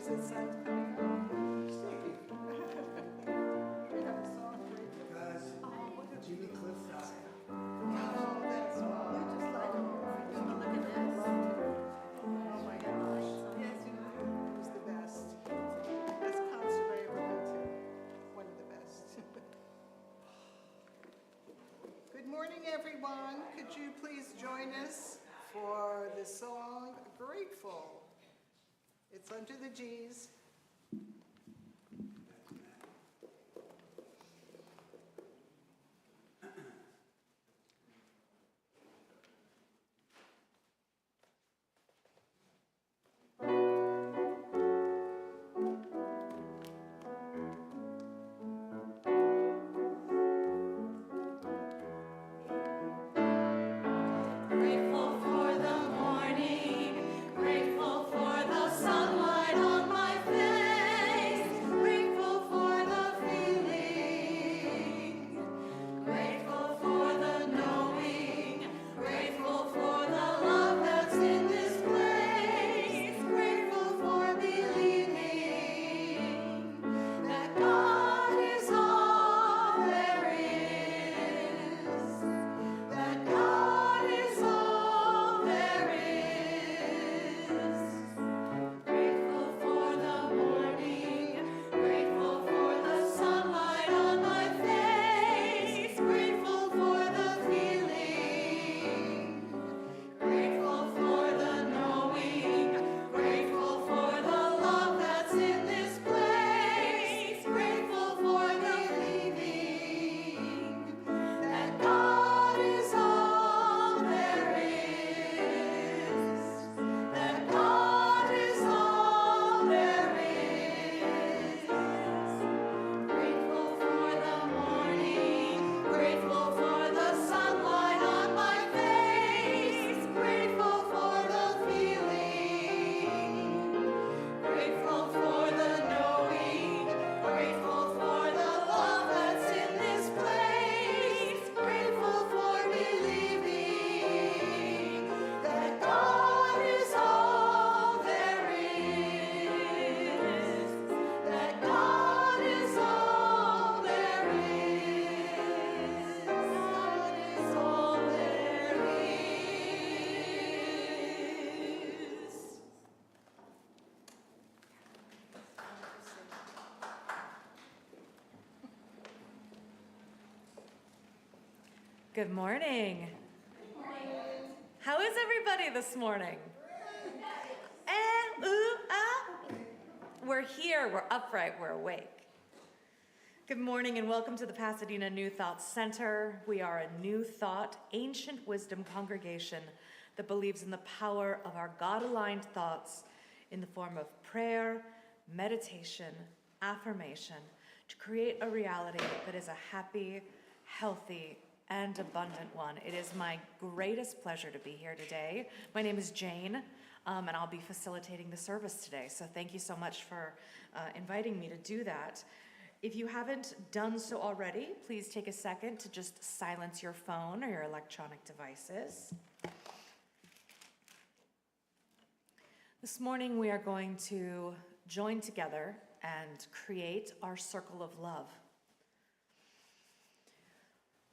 Is it sun coming up? Stevie. We have a song for you. Guys, Jimmy Cliff's Oh, that's why. You just light him up. Look at this. Oh my gosh. Yes, you know, he was the best. Best concert I ever went to. One of the best. Good morning, everyone. Could you please join us for the song Grateful? It's under the G's. Grateful for the morning, grateful for the sunlight on my face, grateful for the feeling, grateful for the knowing, grateful for the love that's in this place, grateful for believing that God is all there is, that God is all there is. Grateful for the morning, grateful for the sunlight on my face, grateful for the feeling, grateful for the knowing, grateful for the love that's in this place, grateful for believing that God is all there is, that God is all there is. Grateful for the morning, grateful for the sunlight on my face, grateful for the feeling, grateful for the knowing, grateful for the love that's in this place, grateful for believing that God is all there is, that God is all there is, God is all there is. Good morning. How is everybody this morning? Ooh, ah. We're here, we're upright, we're awake. Good morning and welcome to the Pasadena New Thought Center. We are a New Thought, ancient wisdom congregation that believes in the power of our God-aligned thoughts in the form of prayer, meditation, affirmation, to create a reality that is a happy, healthy, and abundant one. It is my greatest pleasure to be here today. My name is Jane, and I'll be facilitating the service today. So thank you so much for inviting me to do that. If you haven't done so already, please take a second to just silence your phone or your electronic devices. This morning we are going to join together and create our circle of love.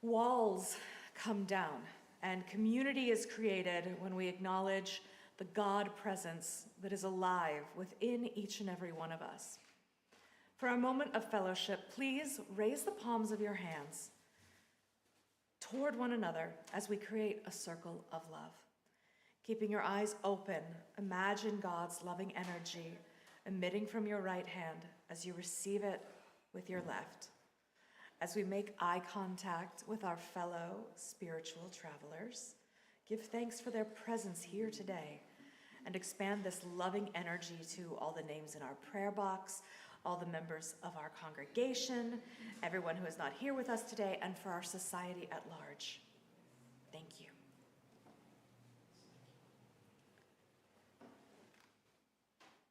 Walls come down, and community is created when we acknowledge the God presence that is alive within each and every one of us. For a moment of fellowship, please raise the palms of your hands toward one another as we create a circle of love. Keeping your eyes open, imagine God's loving energy emitting from your right hand as you receive it with your left. As we make eye contact with our fellow spiritual travelers, give thanks for their presence here today and expand this loving energy to all the names in our prayer box, all the members of our congregation, everyone who is not here with us today, and for our society at large. Thank you.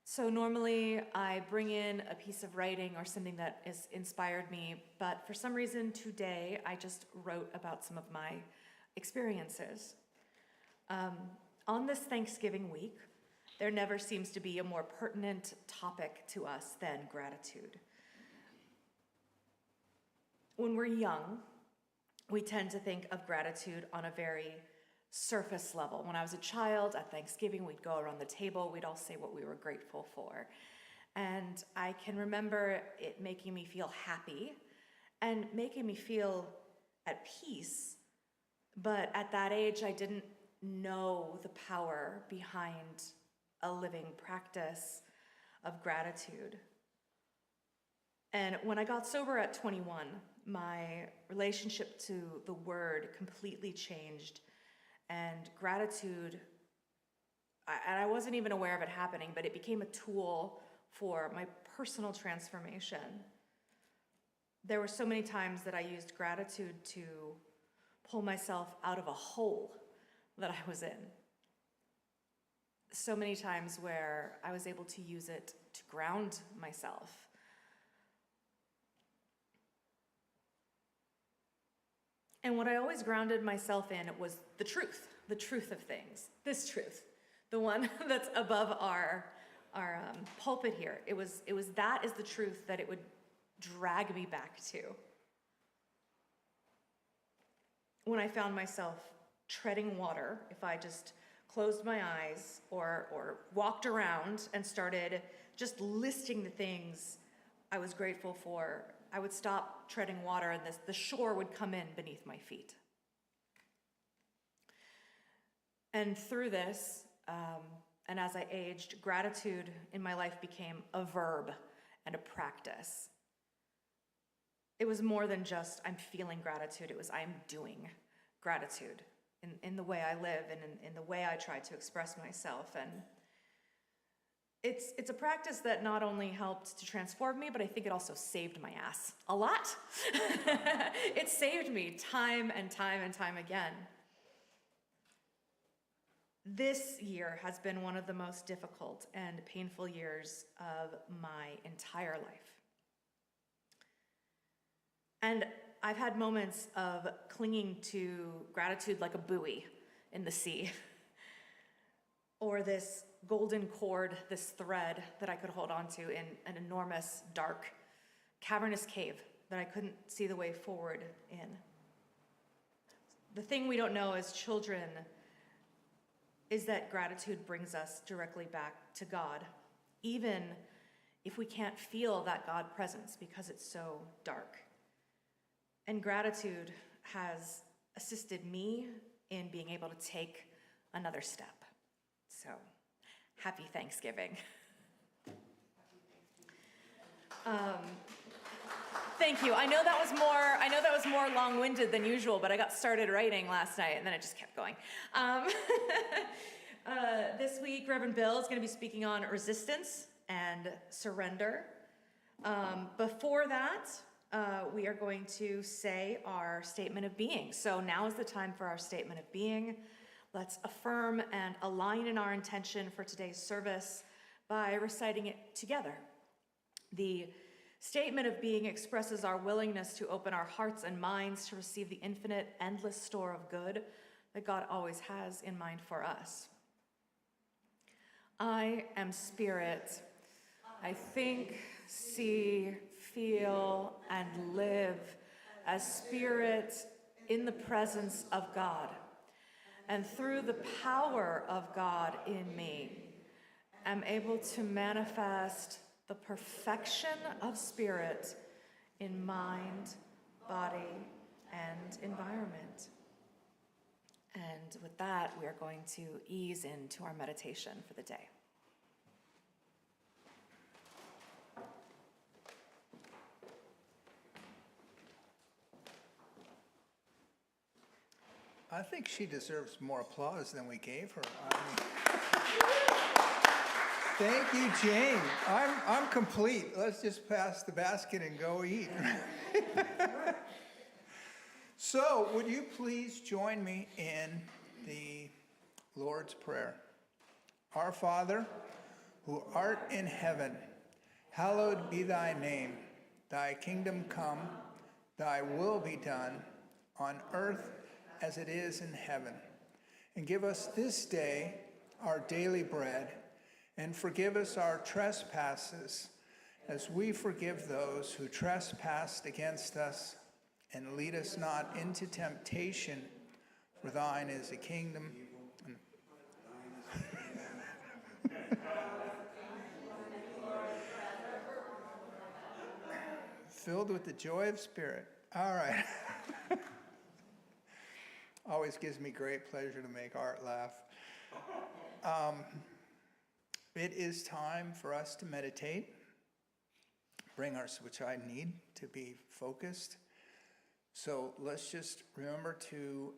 So normally I bring in a piece of writing or something that has inspired me, but for some reason today I just wrote about some of my experiences. On this Thanksgiving week, there never seems to be a more pertinent topic to us than gratitude. When we're young, we tend to think of gratitude on a very surface level. When I was a child, at Thanksgiving, we'd go around the table, we'd all say what we were grateful for. And I can remember it making me feel happy and making me feel at peace. But at that age, I didn't know the power behind a living practice of gratitude. And when I got sober at 21, my relationship to the word completely changed. And gratitude, and I wasn't even aware of it happening, but it became a tool for my personal transformation. There were so many times that I used gratitude to pull myself out of a hole that I was in. So many times where I was able to use it to ground myself. And what I always grounded myself in was the truth of things, this truth, the one that's above our pulpit here. It was that is the truth that it would drag me back to. When I found myself treading water, if I just closed my eyes or walked around and started just listing the things I was grateful for, I would stop treading water and the shore would come in beneath my feet. And through this, and as I aged, gratitude in my life became a verb and a practice. It was more than just I'm feeling gratitude, it was I'm doing gratitude in the way I live and in the way I try to express myself. And it's a practice that not only helped to transform me, but I think it also saved my ass a lot. It saved me time and time and time again. This year has been one of the most difficult and painful years of my entire life. And I've had moments of clinging to gratitude like a buoy in the sea, or this golden cord, this thread that I could hold onto in an enormous, dark, cavernous cave that I couldn't see the way forward in. The thing we don't know as children is that gratitude brings us directly back to God, even if we can't feel that God presence because it's so dark. And gratitude has assisted me in being able to take another step. So, happy Thanksgiving. Thank you. I know that was more long-winded than usual, but I got started writing last night and then it just kept going. This week, Reverend Bill is going to be speaking on resistance and surrender. Before that, we are going to say our statement of being. So now is the time for our statement of being. Let's affirm and align in our intention for today's service by reciting it together. The statement of being expresses our willingness to open our hearts and minds to receive the infinite, endless store of good that God always has in mind for us. I am spirit. I think, see, feel, and live as spirit in the presence of God. And through the power of God in me, am able to manifest the perfection of spirit in mind, body, and environment. And with that, we are going to ease into our meditation for the day. I think she deserves more applause than we gave her. Thank you, Jane. I'm complete. Let's just pass the basket and go eat. So, would you please join me in the Lord's Prayer? Our Father, who art in heaven, hallowed be thy name. Thy kingdom come, thy will be done, on earth as it is in heaven. And give us this day our daily bread, And forgive us our trespasses, as we forgive those who trespass against us. And lead us not into temptation, for thine is the kingdom. Filled with the joy of spirit. All right. Always gives me great pleasure to make Art laugh. It is time for us to meditate, which I need to be focused. So let's just remember to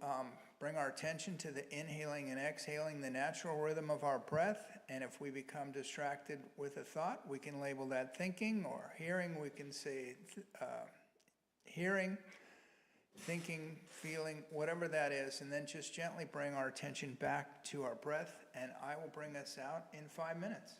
bring our attention to the inhaling and exhaling, the natural rhythm of our breath. And if we become distracted with a thought, we can label that thinking, or hearing, we can say hearing, thinking, feeling, whatever that is. And then just gently bring our attention back to our breath. And I will bring us out in 5 minutes.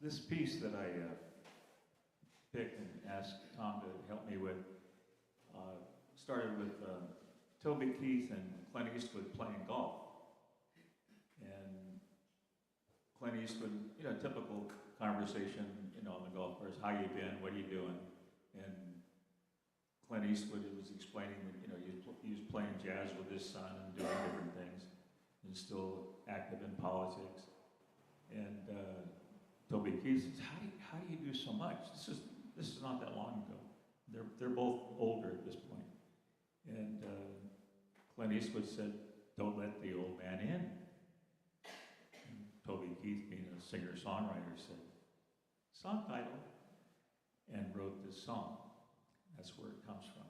This piece that I picked and asked Tom to help me with started with Toby Keith and Clint Eastwood playing golf. And Clint Eastwood, typical conversation, on the golf course, how you been, what are you doing? And Clint Eastwood was explaining that, he was playing jazz with his son and doing different things, and still active in politics. And Toby Keith says, how do you do so much? This is not that long ago. They're both older at this point. And Clint Eastwood said, "Don't let the old man in." And Toby Keith, being a singer-songwriter, said, "Song title," and wrote this song. That's where it comes from.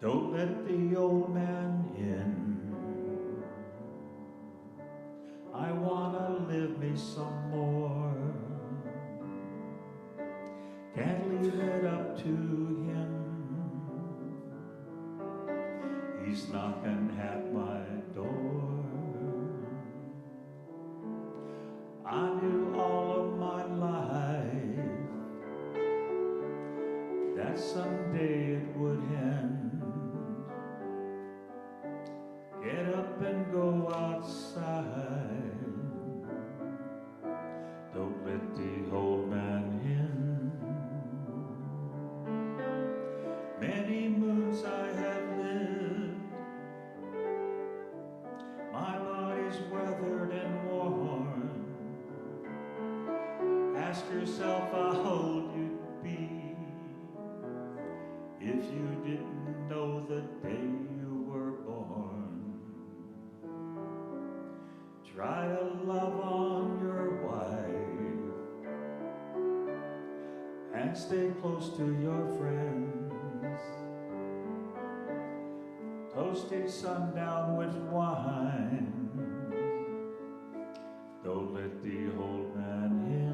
Don't let the old man in. I wanna live me some more. Can't leave it up to him. He's knocking at my door. I knew all of my life that someday it would end. Get up and go outside. Don't let the old man in. Many moons I have lived. My body's weathered and worn. Ask yourself how old you'd be if you didn't know the day you were born. Try to love on your wife and stay close to your friends. Toast each sundown with wine. Don't let the old man in.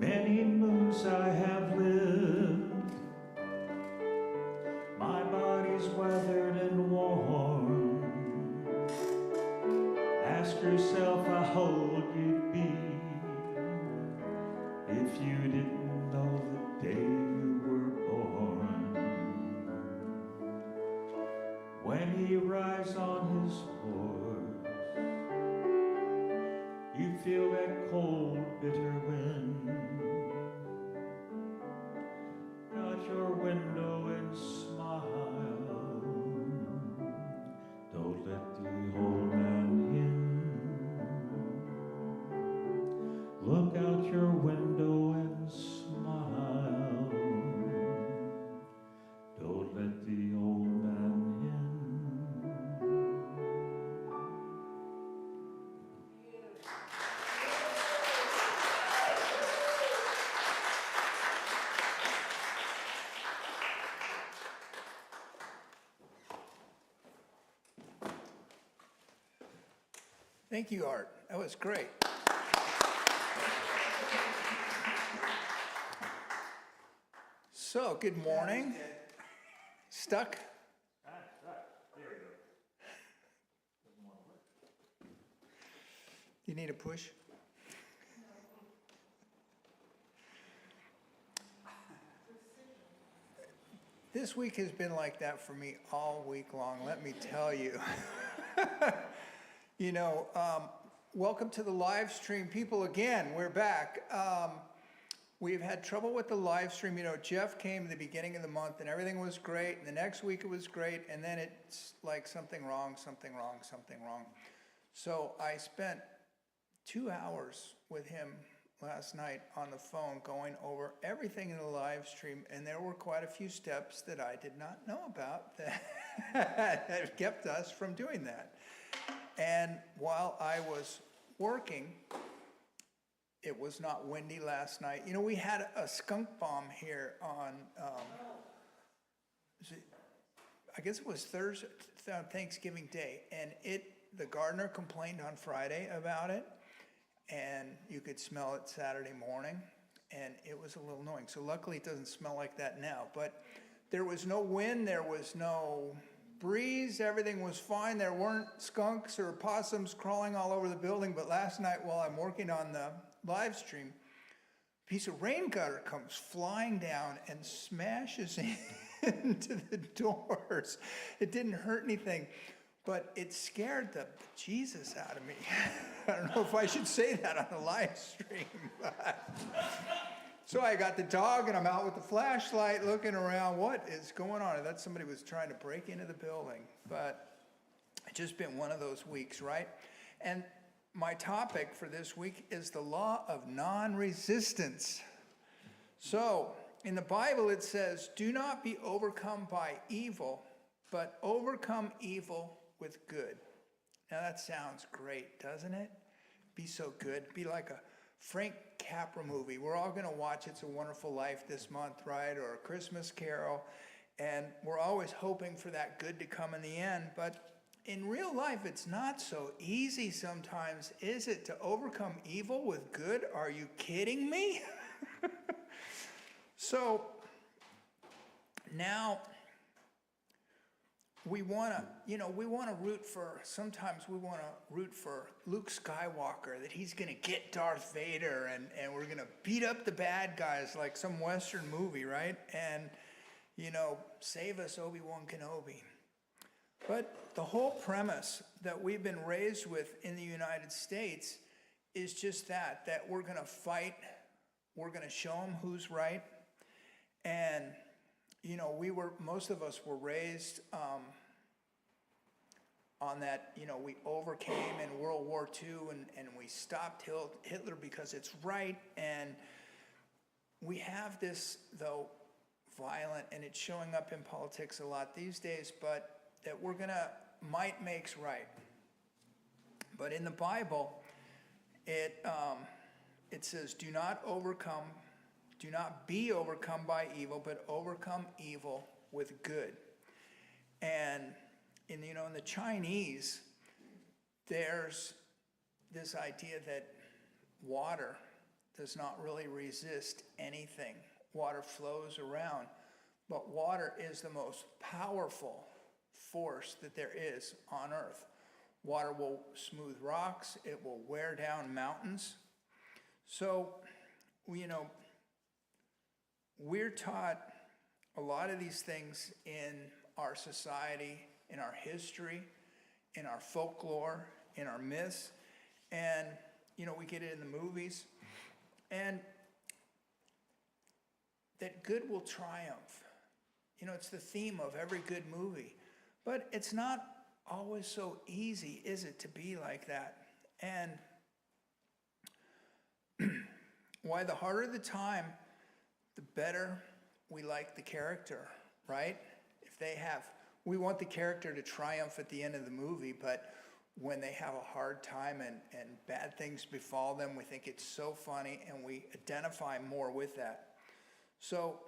Many moons I have lived. My body's weathered and worn. Ask yourself how old you'd be if you didn't know the day you were born. When he rides on his horse, you feel that cold, bitter wind. Out your window and smile. Don't let the old man in. Look out your window and smile. Don't let the old man in. Thank you, Art. That was great. So, good morning. Stuck? You need a push? This week has been like that for me all week long, let me tell you. Welcome to the live stream. People, again, we're back. We've had trouble with the live stream. Jeff came at the beginning of the month and everything was great. And the next week it was great. And then it's like something wrong. So I spent 2 hours with him last night on the phone going over everything in the live stream. And there were quite a few steps that I did not know about that kept us from doing that. And while I was working, it was not windy last night. You know, we had a skunk bomb here on, I guess it was Thursday, Thanksgiving Day, and the gardener complained on Friday about it, and you could smell it Saturday morning, and it was a little annoying. So luckily it doesn't smell like that now, but there was no wind, there was no breeze, everything was fine. There weren't skunks or possums crawling all over the building, but last night while I'm working on the live stream, a piece of rain gutter comes flying down and smashes into the doors. It didn't hurt anything, but it scared the Jesus out of me. I don't know if I should say that on the live stream, but so I got the dog and I'm out with the flashlight looking around. What is going on? I thought somebody was trying to break into the building, but it's just been one of those weeks, right? And my topic for this week is the law of non-resistance. So in the Bible it says, do not be overcome by evil, but overcome evil with good. Now that sounds great, doesn't it? Be so good. Be like a Frank Capra movie. We're all going to watch It's a Wonderful Life this month, right? Or A Christmas Carol. And we're always hoping for that good to come in the end. But in real life, it's not so easy sometimes, is it, to overcome evil with good? Are you kidding me? So now we want to root for, sometimes we want to root for Luke Skywalker, that he's going to get Darth Vader and we're going to beat up the bad guys like some Western movie, right? And, save us, Obi-Wan Kenobi. But the whole premise that we've been raised with in the United States is just that we're going to fight, we're going to show them who's right. And, most of us were raised on that, we overcame in World War II and we stopped Hitler because it's right. And we have this, though, violent, and it's showing up in politics a lot these days, but that we're going to, might makes right. But in the Bible, it says, do not be overcome by evil, but overcome evil with good. And in the Chinese, there's this idea that water does not really resist anything. Water flows around, but water is the most powerful force that there is on earth. Water will smooth rocks, it will wear down mountains. So, we're taught a lot of these things in our society, in our history, in our folklore, in our myths, and we get it in the movies, and that good will triumph. It's the theme of every good movie, but it's not always so easy, is it, to be like that? And why the harder the time, the better we like the character, right? We want the character to triumph at the end of the movie, but when they have a hard time and bad things befall them, we think it's so funny and we identify more with that. So,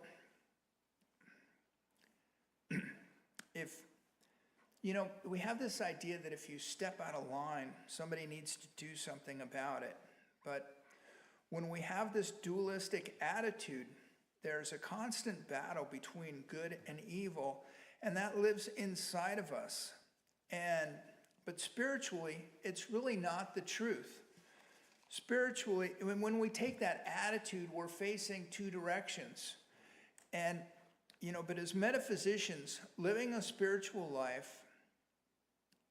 we have this idea that if you step out of line, somebody needs to do something about it. But when we have this dualistic attitude, there's a constant battle between good and evil, and that lives inside of us. But spiritually, it's really not the truth. Spiritually, when we take that attitude, we're facing two directions. And, but as metaphysicians, living a spiritual life,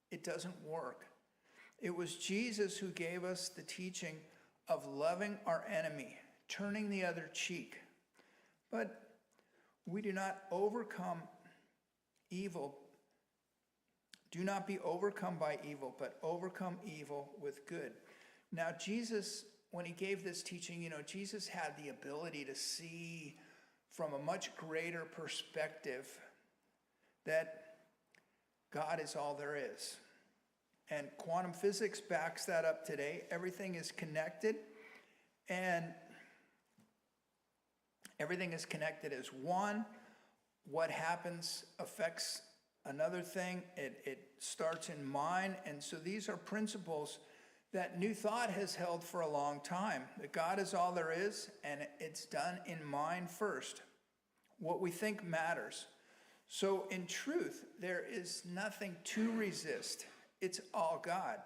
it doesn't work. It was Jesus who gave us the teaching of loving our enemy, turning the other cheek. But we do not overcome evil. Do not be overcome by evil, but overcome evil with good. Now, Jesus, when he gave this teaching, Jesus had the ability to see from a much greater perspective that God is all there is. And quantum physics backs that up today. Everything is connected, and everything is connected as one. What happens affects another thing. It starts in mind. And so these are principles that New Thought has held for a long time. That God is all there is, and it's done in mind first. What we think matters. So in truth, there is nothing to resist. It's all God.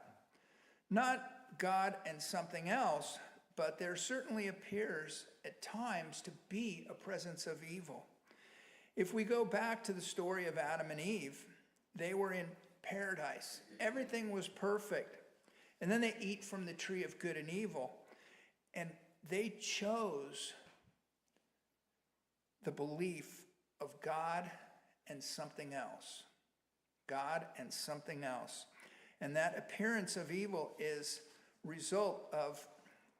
Not God and something else, but there certainly appears at times to be a presence of evil. If we go back to the story of Adam and Eve, they were in paradise. Everything was perfect. And then they eat from the tree of good and evil. And they chose the belief of God and something else. God and something else. And that appearance of evil is result of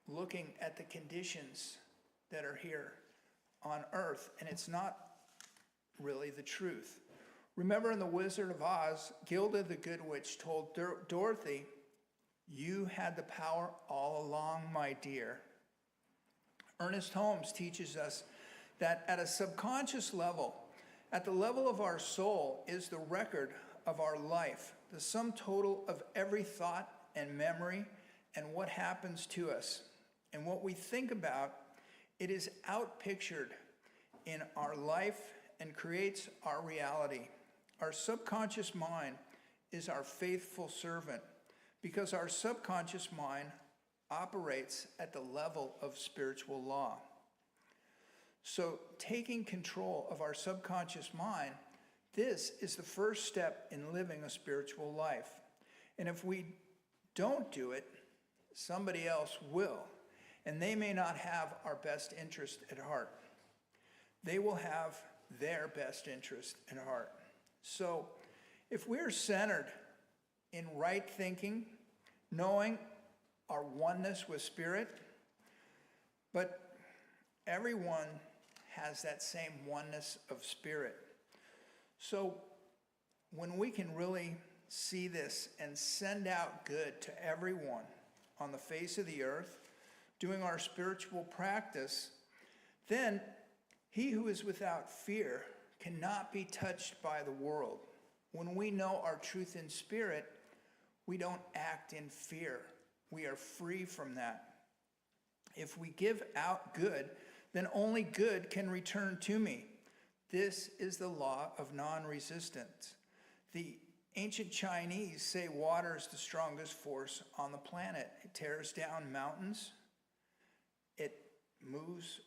looking at the conditions that are here on earth, and it's not really the truth. Remember in The Wizard of Oz, Gilda the Good Witch told Dorothy, "You had the power all along, my dear." Ernest Holmes teaches us that at a subconscious level, at the level of our soul, is the record of our life, the sum total of every thought and memory and what happens to us. And what we think about, it is outpictured in our life and creates our reality. Our subconscious mind is our faithful servant because our subconscious mind operates at the level of spiritual law. So taking control of our subconscious mind, this is the first step in living a spiritual life. And if we don't do it, somebody else will. And they may not have our best interest at heart. They will have their best interest at heart. So if we're centered in right thinking, knowing our oneness with Spirit, but everyone has that same oneness of Spirit. So when we can really see this and send out good to everyone on the face of the earth, doing our spiritual practice, then he who is without fear cannot be touched by the world. When we know our truth in spirit, we don't act in fear. We are free from that. If we give out good, then only good can return to me. This is the law of non-resistance. The ancient Chinese say water is the strongest force on the planet. It tears down mountains. It moves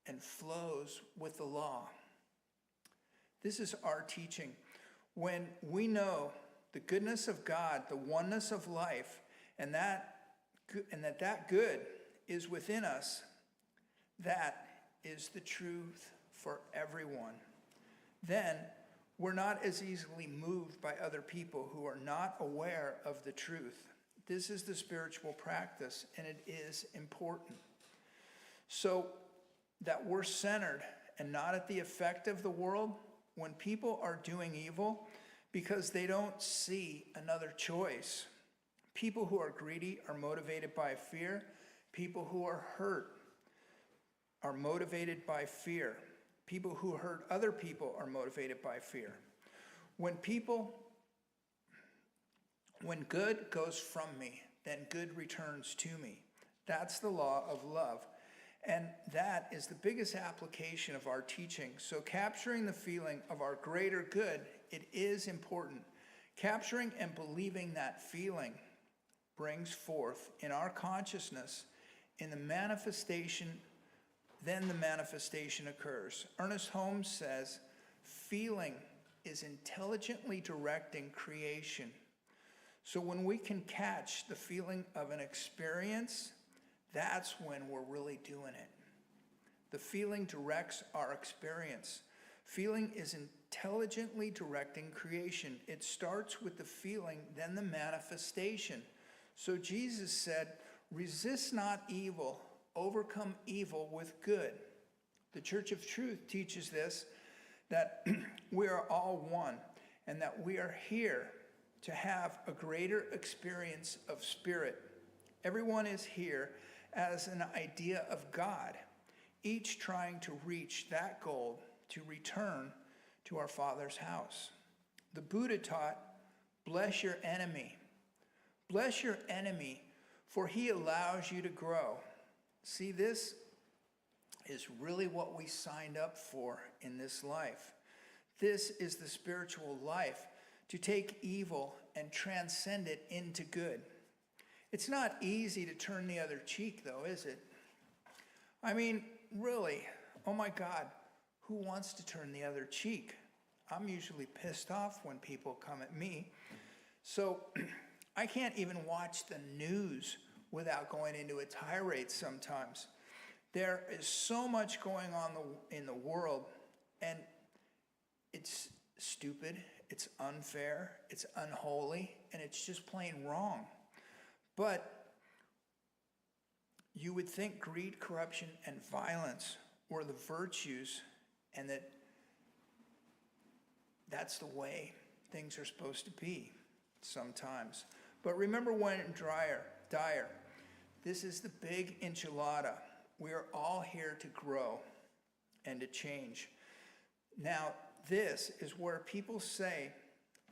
and flows with the law. This is our teaching. When we know the goodness of God, the oneness of life, and that good is within us, that is the truth for everyone. Then we're not as easily moved by other people who are not aware of the truth. This is the spiritual practice, and it is important. So that we're centered and not at the effect of the world. When people are doing evil because they don't see another choice. People who are greedy are motivated by fear. People who are hurt are motivated by fear. People who hurt other people are motivated by fear. When good goes from me, then good returns to me. That's the law of love. And that is the biggest application of our teaching. So capturing the feeling of our greater good, it is important. Capturing and believing that feeling brings forth in our consciousness, in the manifestation, then the manifestation occurs. Ernest Holmes says, feeling is intelligently directing creation. So when we can catch the feeling of an experience, that's when we're really doing it. The feeling directs our experience. Feeling is intelligently directing creation. It starts with the feeling, then the manifestation. So Jesus said, resist not evil, overcome evil with good. The Church of Truth teaches this, that we are all one. and that we are here to have a greater experience of spirit. Everyone is here as an idea of God, each trying to reach that goal to return to our Father's house. The Buddha taught, bless your enemy. Bless your enemy, for he allows you to grow. See, this is really what we signed up for in this life. This is the spiritual life, to take evil and transcend it into good. It's not easy to turn the other cheek, though, is it? I mean, really, oh my God, who wants to turn the other cheek? I'm usually pissed off when people come at me. So I can't even watch the news without going into a tirade sometimes. There is so much going on in the world, and it's stupid, it's unfair, it's unholy, and it's just plain wrong. But you would think greed, corruption, and violence were the virtues, and that's the way things are supposed to be sometimes. But remember when Dyer, this is the big enchilada. We are all here to grow and to change. Now, this is where people say,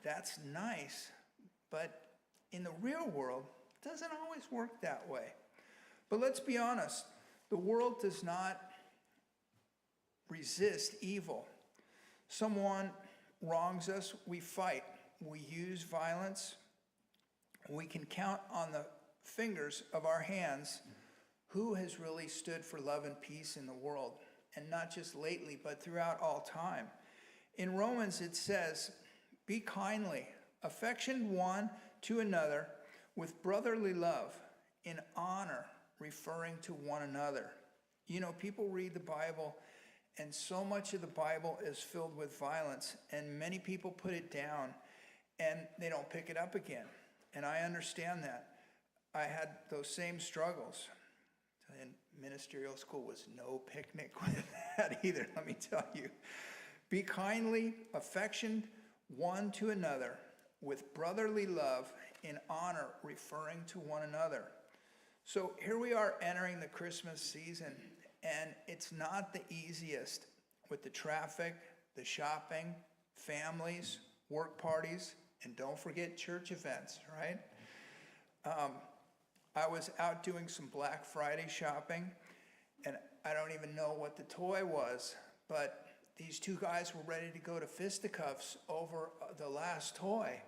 that's nice, but in the real world, it doesn't always work that way. But let's be honest, the world does not resist evil. Someone wrongs us, we fight. We use violence. We can count on the fingers of our hands who has really stood for love and peace in the world, and not just lately, but throughout all time. In Romans, it says, be kindly, affection one to another with brotherly love, in honor, referring to one another. You know, people read the Bible, and so much of the Bible is filled with violence, and many people put it down, and they don't pick it up again. And I understand that. I had those same struggles. And ministerial school was no picnic with that either, let me tell you. Be kindly, affectioned one to another, with brotherly love, in honor, referring to one another. So here we are entering the Christmas season, and it's not the easiest with the traffic, the shopping, families, work parties, and don't forget church events, right? I was out doing some Black Friday shopping, and I don't even know what the toy was, but these two guys were ready to go to fisticuffs over the last toy.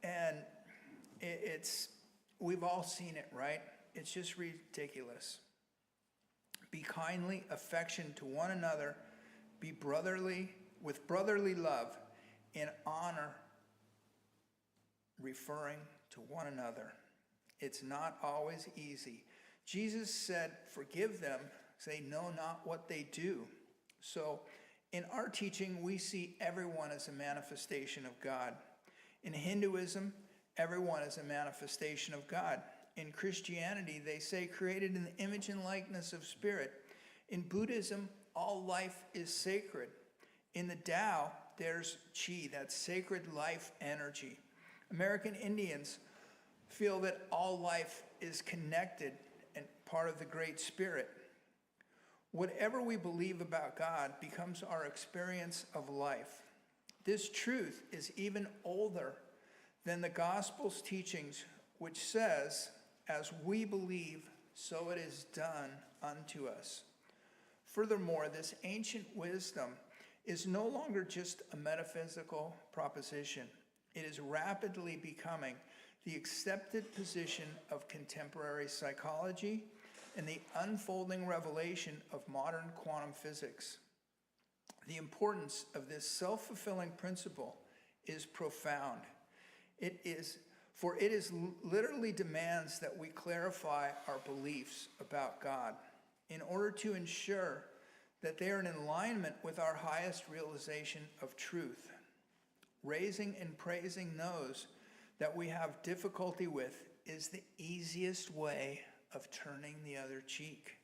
And we've all seen it, right? It's just ridiculous. Be kindly, affection to one another, be brotherly, with brotherly love, in honor, referring to one another. It's not always easy. Jesus said, forgive them, they know not what they do. So in our teaching, we see everyone as a manifestation of God. In Hinduism, everyone is a manifestation of God. In Christianity, they say created in the image and likeness of spirit. In Buddhism, all life is sacred. In the Tao, there's Qi, that's sacred life energy. American Indians feel that all life is connected and part of the Great Spirit. Whatever we believe about God becomes our experience of life. This truth is even older than the Gospel's teachings, which says, as we believe, so it is done unto us. Furthermore, this ancient wisdom is no longer just a metaphysical proposition. It is rapidly becoming the accepted position of contemporary psychology and the unfolding revelation of modern quantum physics. The importance of this self-fulfilling principle is profound. It literally demands that we clarify our beliefs about God in order to ensure that they are in alignment with our highest realization of truth. Raising and praising those that we have difficulty with is the easiest way of turning the other cheek.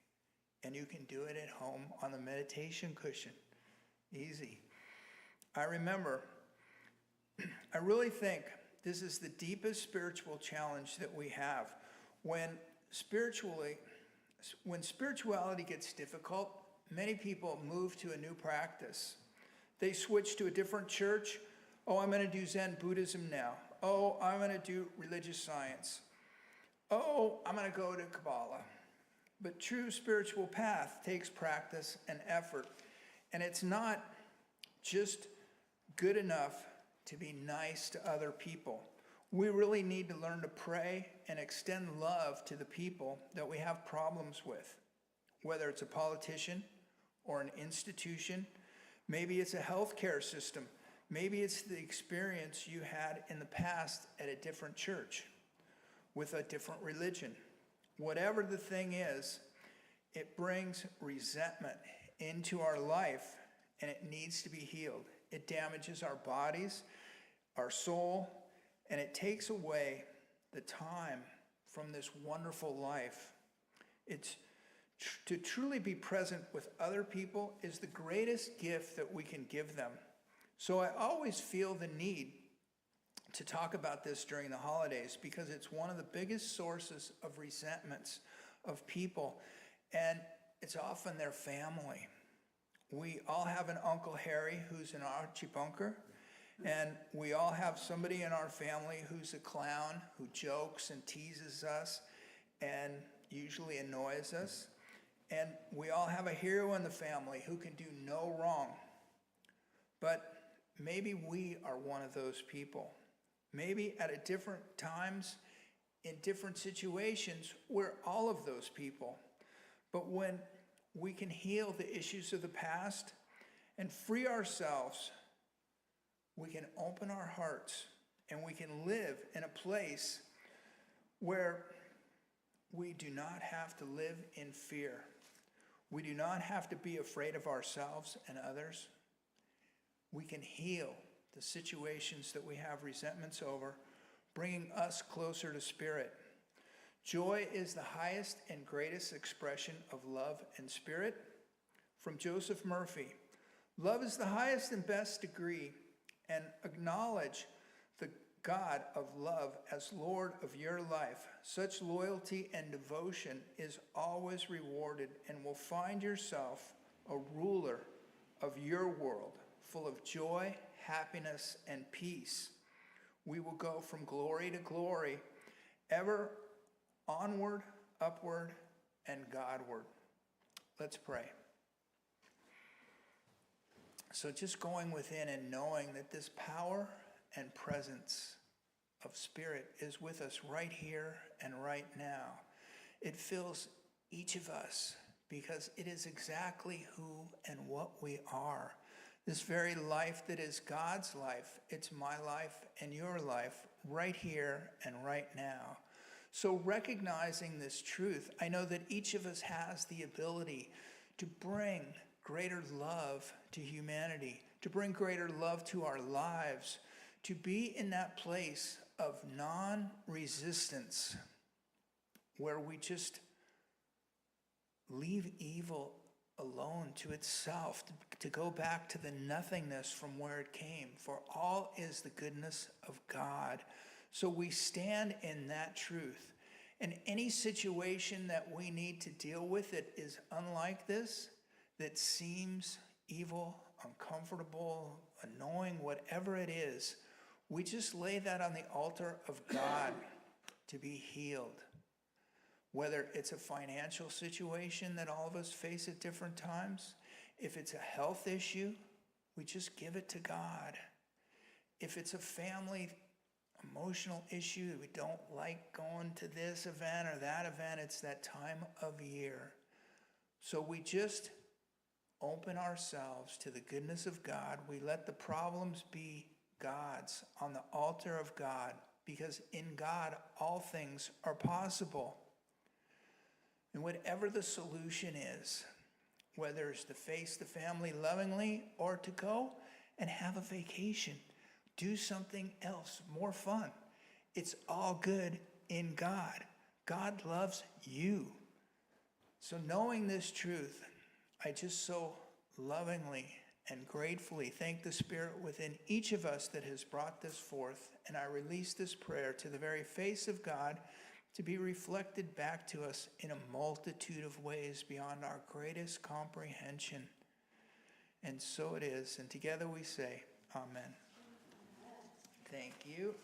And you can do it at home on the meditation cushion. Easy. I remember I really think this is the deepest spiritual challenge that we have. When spirituality gets difficult, many people move to a new practice. They switch to a different church. Oh, I'm going to do Zen Buddhism now. Oh, I'm going to do religious science. Oh, I'm going to go to Kabbalah. But true spiritual path takes practice and effort. And it's not just good enough to be nice to other people. We really need to learn to pray and extend love to the people that we have problems with, whether it's a politician or an institution. Maybe it's a healthcare system. Maybe it's the experience you had in the past at a different church with a different religion. Whatever the thing is, it brings resentment into our life, and it needs to be healed. It damages our bodies, our soul, and it takes away the time from this wonderful life. To truly be present with other people is the greatest gift that we can give them. So I always feel the need to talk about this during the holidays because it's one of the biggest sources of resentments of people, and it's often their family. We all have an Uncle Harry who's an Archie Bunker, and we all have somebody in our family who's a clown who jokes and teases us and usually annoys us. And we all have a hero in the family who can do no wrong. But maybe we are one of those people. Maybe at different times, in different situations, we're all of those people. But when we can heal the issues of the past and free ourselves, we can open our hearts and we can live in a place where we do not have to live in fear. We do not have to be afraid of ourselves and others. We can heal the situations that we have resentments over, bringing us closer to Spirit. Joy is the highest and greatest expression of love and Spirit. From Joseph Murphy, love is the highest and best degree, and acknowledge the God of love as Lord of your life. Such loyalty and devotion is always rewarded, and will find yourself a ruler of your world, full of joy, happiness, and peace. We will go from glory to glory, ever onward, upward, and Godward. Let's pray. So just going within and knowing that this power and presence of Spirit is with us right here and right now. It fills each of us because it is exactly who and what we are. This very life that is God's life, it's my life and your life right here and right now. So recognizing this truth, I know that each of us has the ability to bring greater love to humanity, to bring greater love to our lives, to be in that place of non-resistance where we just leave evil alone to itself, to go back to the nothingness from where it came. For all is the goodness of God. So we stand in that truth. And any situation that we need to deal with that is unlike this, that seems evil, uncomfortable, annoying, whatever it is, we just lay that on the altar of God to be healed. Whether it's a financial situation that all of us face at different times, if it's a health issue, we just give it to God. If it's a family emotional issue, we don't like going to this event or that event, it's that time of year. So we just open ourselves to the goodness of God. We let the problems be God's on the altar of God, because in God all things are possible. And whatever the solution is, whether it's to face the family lovingly or to go and have a vacation, do something else more fun, it's all good in God. God loves you. So knowing this truth, I just so lovingly and gratefully thank the Spirit within each of us that has brought this forth. And I release this prayer to the very face of God to be reflected back to us in a multitude of ways beyond our greatest comprehension. And so it is. And together we say, Amen. Thank you.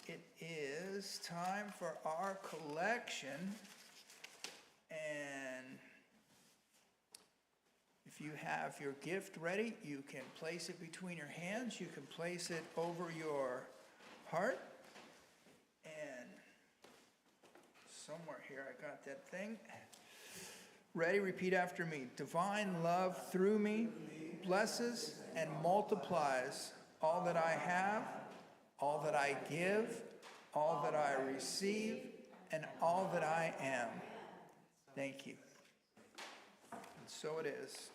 It is time for our collection. And if you have your gift ready, you can place it between your hands. You can place it over your heart. And somewhere here I got that thing. Ready? Repeat after me. Divine love through me blesses and multiplies all that I have, all that I give, all that I receive, and all that I am. Thank you. And so it is.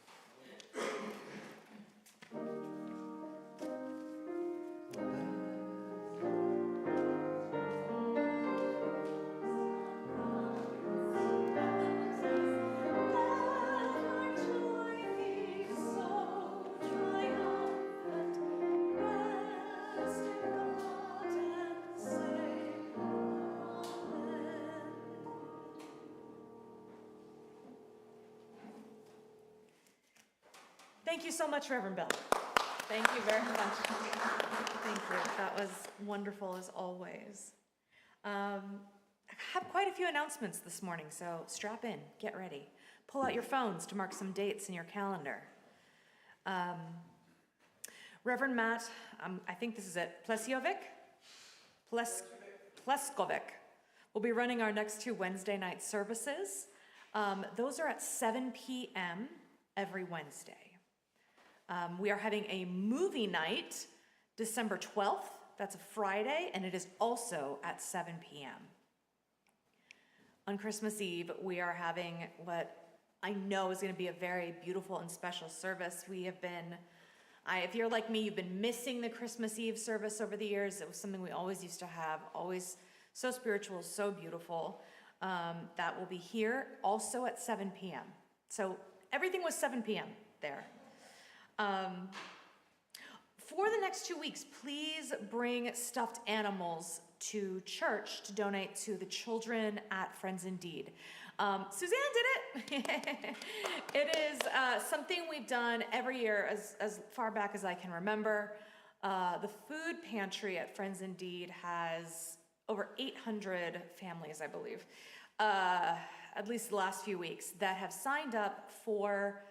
Thank you so much, Reverend Bill. Thank you very much. Thank you. That was wonderful as always. I have quite a few announcements this morning, so strap in, get ready. Pull out your phones to mark some dates in your calendar. Reverend Matt, I think this is it, Pleskovic will be running our next 2 Wednesday night services. Those are at 7 p.m. every Wednesday. We are having a movie night December 12th. That's a Friday, and it is also at 7 p.m. On Christmas Eve, we are having what I know is going to be a very beautiful and special service. We have been, if you're like me, you've been missing the Christmas Eve service over the years. It was something we always used to have, always so spiritual, so beautiful. That will be here also at 7 p.m. So everything was 7 p.m. there. For the next 2 weeks, please bring stuffed animals to church to donate to the children at Friends Indeed. Suzanne did it. It is something we've done every year as far back as I can remember. The food pantry at Friends Indeed has over 800 families, I believe, at least the last few weeks, that have signed up for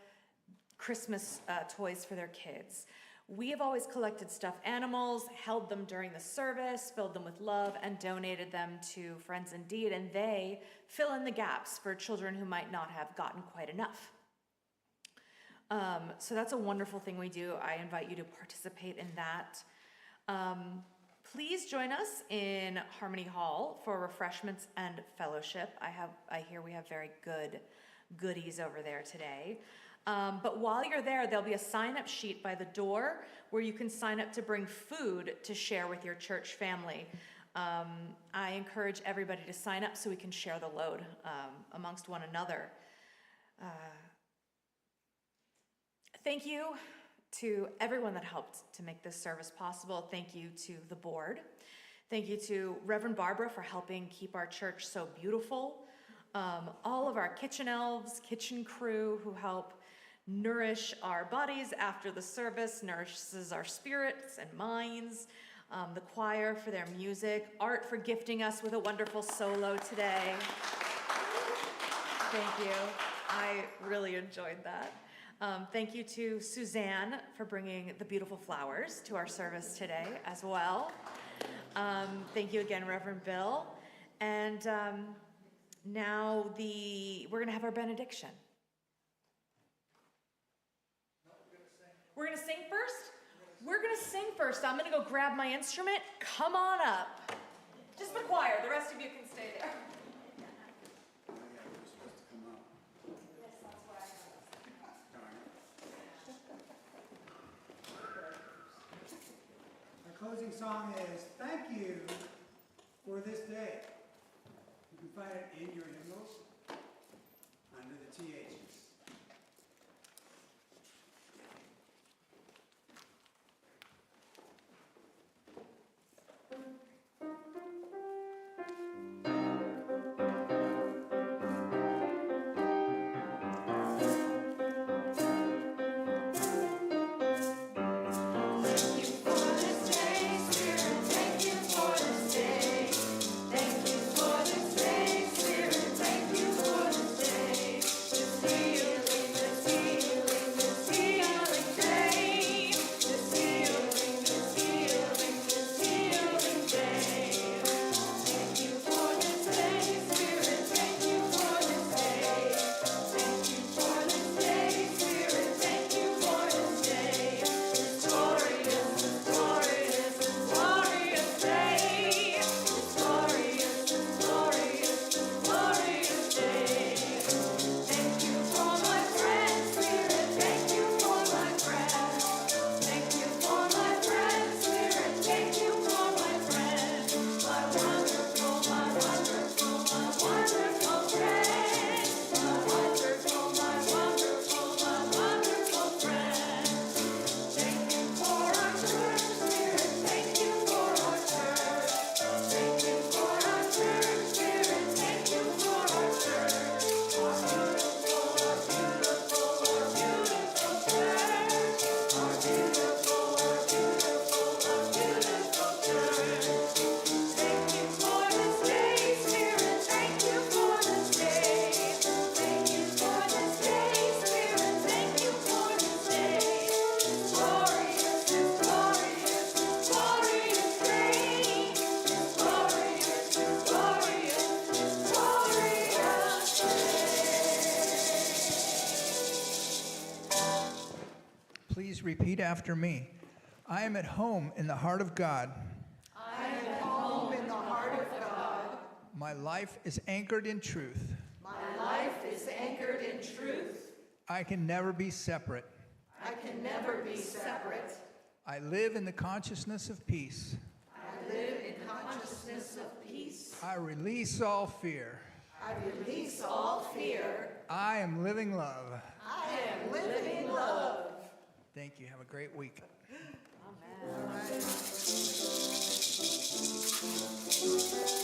Christmas toys for their kids. We have always collected stuffed animals, held them during the service, filled them with love, and donated them to Friends Indeed, and they fill in the gaps for children who might not have gotten quite enough. So that's a wonderful thing we do. I invite you to participate in that. Please join us in Harmony Hall for refreshments and fellowship. I hear we have very good goodies over there today. But while you're there, there'll be a sign-up sheet by the door where you can sign up to bring food to share with your church family. I encourage everybody to sign up so we can share the load amongst one another. Thank you to everyone that helped to make this service possible. Thank you to the board. Thank you to Reverend Barbara for helping keep our church so beautiful. All of our kitchen elves, kitchen crew who help nourish our bodies after the service, nourishes our spirits and minds. The choir for their music. Art for gifting us with a wonderful solo today. Thank you. I really enjoyed that. Thank you to Suzanne for bringing the beautiful flowers to our service today as well. Thank you again, Reverend Bill. And now we're going to have our benediction. We're going to sing first? We're going to sing first. I'm going to go grab my instrument. Come on up. Just the choir. The rest of you can stay there. Our closing song is Thank You for This Day. You can find it in your hymnals under the THs. Please repeat after me. I am at home in the heart of God. I am at home in the heart of God. My life is anchored in truth. My life is anchored in truth. I can never be separate. I can never be separate. I live in the consciousness of peace. I live in consciousness of peace. I release all fear. I release all fear. I am living love. I am living love. Thank you. Have a great week. Amen. All right.